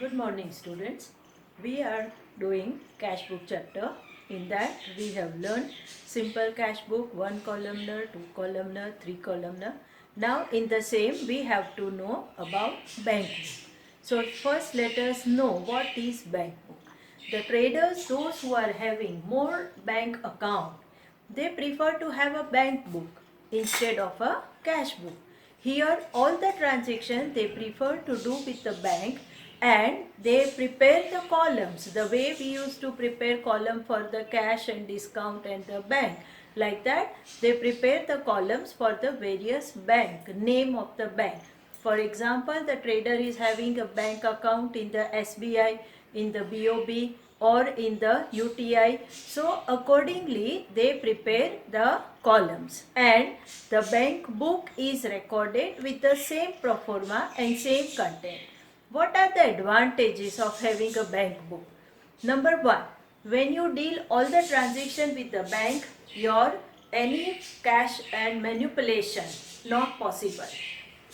Good morning, students. We are doing cash book chapter. In that we have learned simple cash book, one columnar, two columnar, three columnar. Now in the same we have to know about bank book. So first let us know what is bank book. The traders, those who are having more bank account, they prefer to have a bank book instead of a cash book. Here all the transactions they prefer to do with the bank, and they prepare the columns the way we used to prepare column for the cash and discount and the bank. Like that they prepare the columns for the various bank, name of the bank. For example, the trader is having a bank account in the SBI, in the BOB, or in the UTI. So accordingly they prepare the columns, and the bank book is recorded with the same pro forma and same content. What are the advantages of having a bank book? Number one, when you deal all the transaction with the bank, your any cash and manipulation not possible.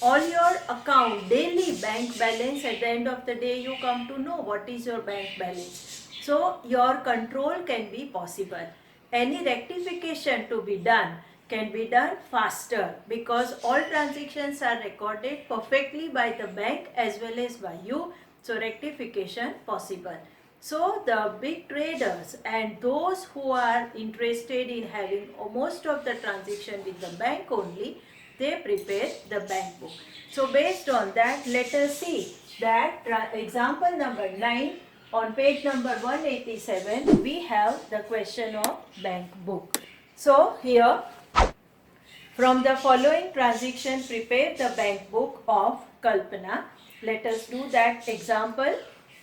All your account daily bank balance, at the end of the day you come to know what is your bank balance. So your control can be possible. Any rectification to be done can be done faster, because all transactions are recorded perfectly by the bank as well as by you. So rectification possible. So the big traders and those who are interested in having most of the transaction with the bank only, they prepare the bank book. So based on that, let us see that example number 9 on page number 187, we have the question of bank book. So here, from the following transaction, prepare the bank book of Kalpana. Let us do that example.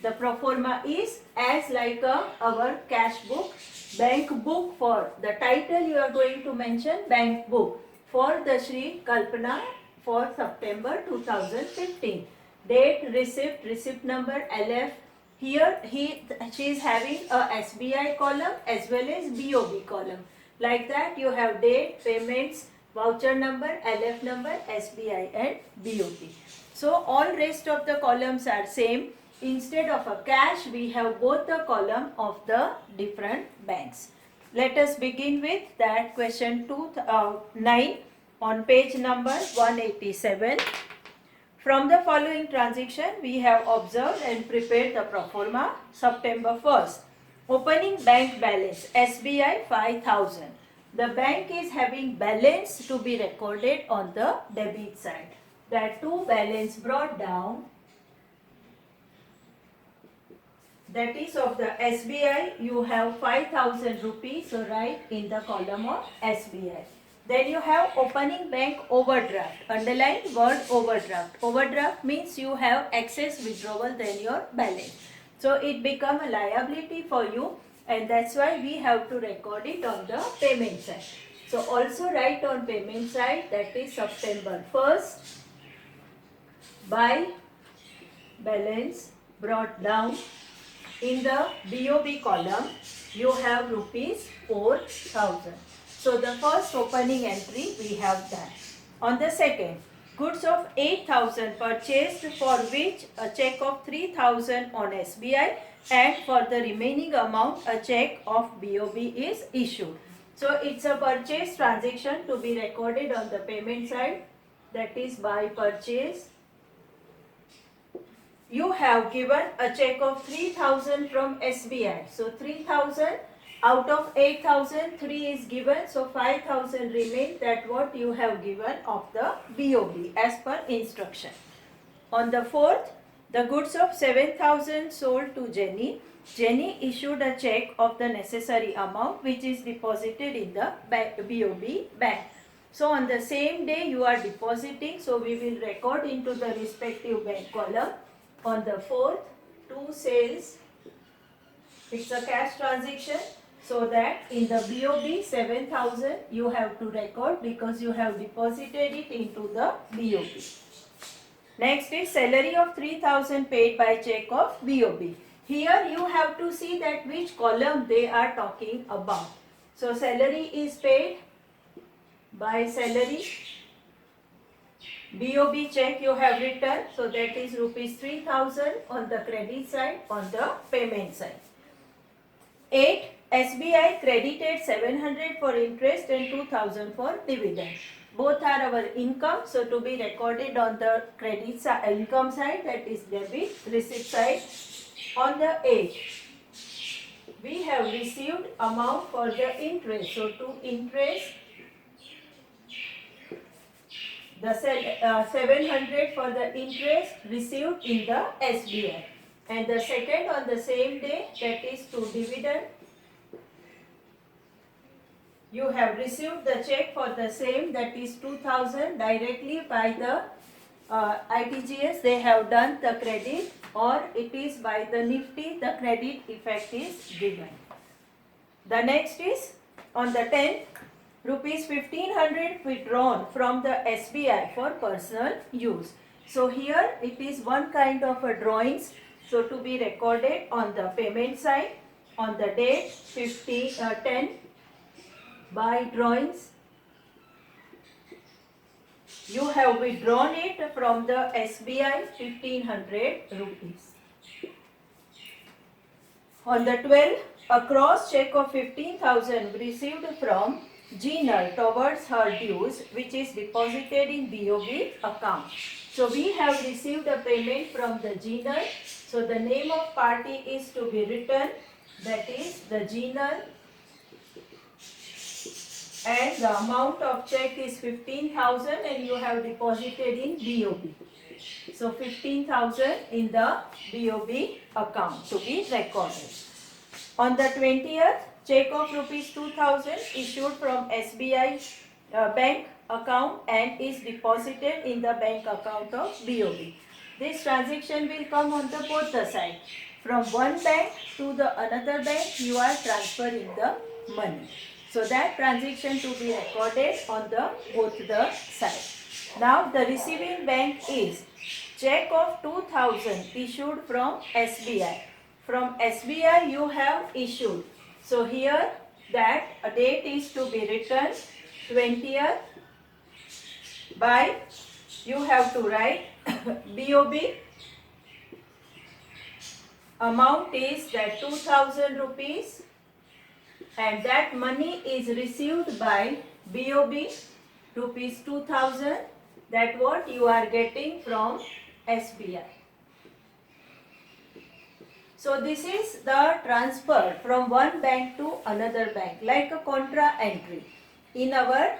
The pro forma is as like our cash book, bank book. For the title you are going to mention bank book for the Shri Kalpana for September 2015. Date, receipt number, LF. Here she is having a SBI column as well as BOB column. Like that you have date, payments, voucher number, LF number, SBI and BOB. So all rest of the columns are same. Instead of a cash, we have both the column of the different banks. Let us begin with that question 9 on page number 187. From the following transaction, we have observed and prepared the pro forma. September 1st, opening bank balance SBI 5,000. The bank is having balance to be recorded on the debit side. That to balance brought down, that is of the SBI, you have 5,000 rupees, so write in the column of SBI. Then you have opening bank overdraft. Underline word overdraft. Overdraft means you have excess withdrawal than your balance. So it become a liability for you, and that's why we have to record it on the payment side. So also write on payment side, that is September 1st, by balance brought down. In the BOB column, you have rupees 4,000. So the first opening entry we have done. On the second, goods of 8,000 purchased, for which a check of 3,000 on SBI, and for the remaining amount a check of BOB is issued. So it's a purchase transaction to be recorded on the payment side, that is by purchase. You have given a check of 3,000 from SBI. So 3,000 out of 8,000, 3 is given. So 5,000 remain, that what you have given of the BOB as per instruction. On the 4th, the goods of 7,000 sold to Jenny. Jenny issued a check of the necessary amount which is deposited in the BOB bank. So on the same day you are depositing, so we will record into the respective bank column. On the 4th, 2 sales, it's a cash transaction, so that in the BOB 7,000 you have to record because you have deposited it into the BOB. Next is salary of 3,000 paid by check of BOB. Here you have to see that which column they are talking about. So salary is paid by salary. BOB check you have written, so that is rupees 3000 on the credit side, on the payment side. 8. SBI credited 700 for interest and 2000 for dividend. Both are our income, so to be recorded on the credit side, income side, that is debit, receipt side. On the 8, we have received amount for the interest, so to interest the 700 for the interest received in the SBI, and the second on the same day, that is to dividend, you have received the check for the same, that is 2000 directly by the ITGS. They have done the credit, or it is by the Nifty the credit effect is given. The next is on the 10th, rupees 1500 withdrawn from the SBI for personal use. So here it is one kind of a drawings, so to be recorded on the payment side on the date 10 by drawings. You have withdrawn it from the SBI 1500 rupees. On the 12th, a cross check of 15,000 received from Jinal towards her dues, which is deposited in BOB account. So we have received a payment from the Jinal. So the name of party is to be written, that is the Jinal, and the amount of check is 15,000 and you have deposited in BOB. So 15,000 in the BOB account to be recorded. On the 20th, check of rupees 2000 issued from SBI bank account and is deposited in the bank account of BOB. This transaction will come on the both the side. From one bank to the another bank, you are transferring the money. So that transaction to be recorded on the both the side. Now the receiving bank is check of 2000 issued from SBI. From SBI you have issued. So here that a date is to be written 20th by, you have to write BOB. Amount is that 2000 rupees, and that money is received by BOB rupees 2000, that what you are getting from SBI. So this is the transfer from one bank to another bank, like a contra entry. In our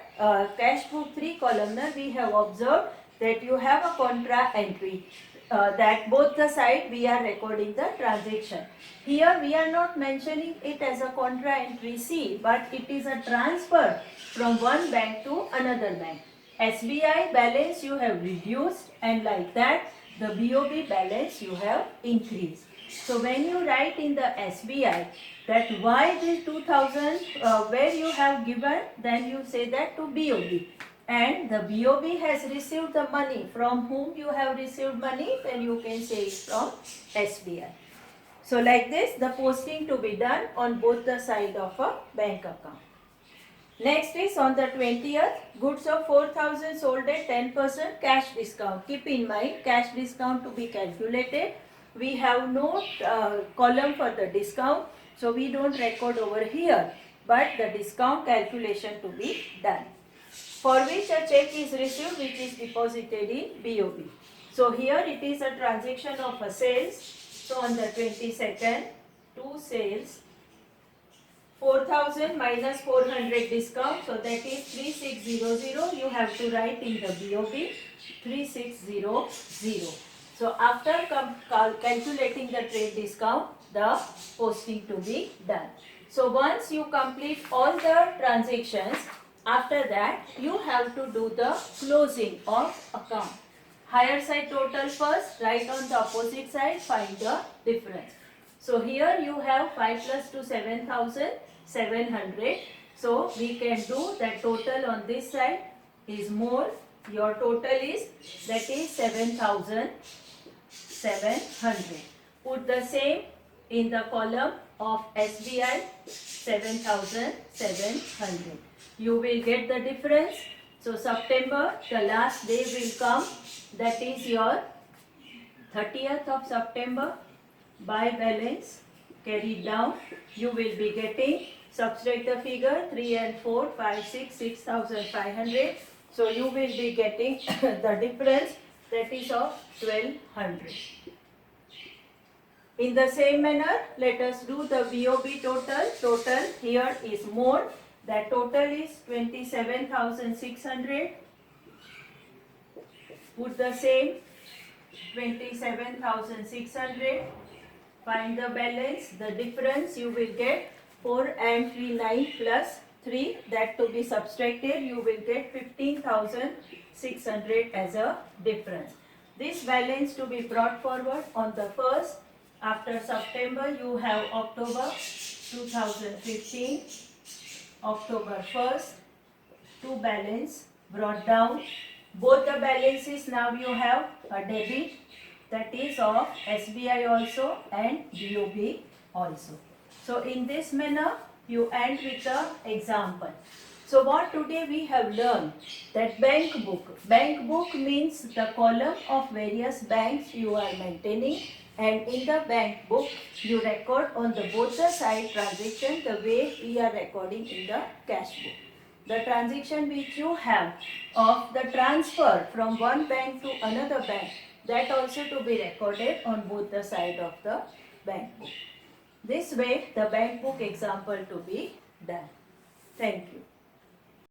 cash book 3 columnar, we have observed that you have a contra entry, that both the side we are recording the transaction. Here we are not mentioning it as a contra entry C, but it is a transfer from one bank to another bank. SBI balance you have reduced, and like that the BOB balance you have increased. So when you write in the SBI that why this 2000 where you have given, then you say that to BOB. And the BOB has received the money. From whom you have received money, then you can say it from SBI. So like this, the posting to be done on both the side of a bank account. Next is on the 20th, goods of 4000 sold at 10% cash discount. Keep in mind, cash discount to be calculated. We have no column for the discount, so we don't record over here, but the discount calculation to be done, for which a check is received which is deposited in BOB. So here it is a transaction of a sales. So on the 22nd, two sales, 4000 minus 400 discount, so that is 3600. You have to write in the BOB 3600. So after calculating the trade discount, the posting to be done. So once you complete all the transactions, after that you have to do the closing of account. Higher side total first, write on the opposite side, find the difference. So here you have 5 plus 2, 7700. So we can do that total on this side is more. Your total is, that is 7700. Put the same in the column of SBI 7700. You will get the difference. So September, the last day will come, that is your 30th of September. By balance carried down, you will be getting, subtract the figure 3 and 4, 5, 6, 6,500. So you will be getting the difference, that is of 1200. In the same manner, let us do the BOB total. Total here is more. That total is 27,600. Put the same 27,600. Find the balance. The difference you will get 4 and 3, 9 plus 3. That to be subtracted, you will get 15,600 as a difference. This balance to be brought forward on the first. After September, you have October 2015, October 1st, two balance brought down. Both the balances now you have a debit, that is of SBI also and BOB also. So in this manner, you end with the example. So what today we have learned, that bank book. Bank book means the column of various banks you are maintaining, and in the bank book you record on the both the side transaction the way we are recording in the cash book. The transaction which you have of the transfer from one bank to another bank, that also to be recorded on both the side of the bank book. This way the bank book example to be done. Thank you.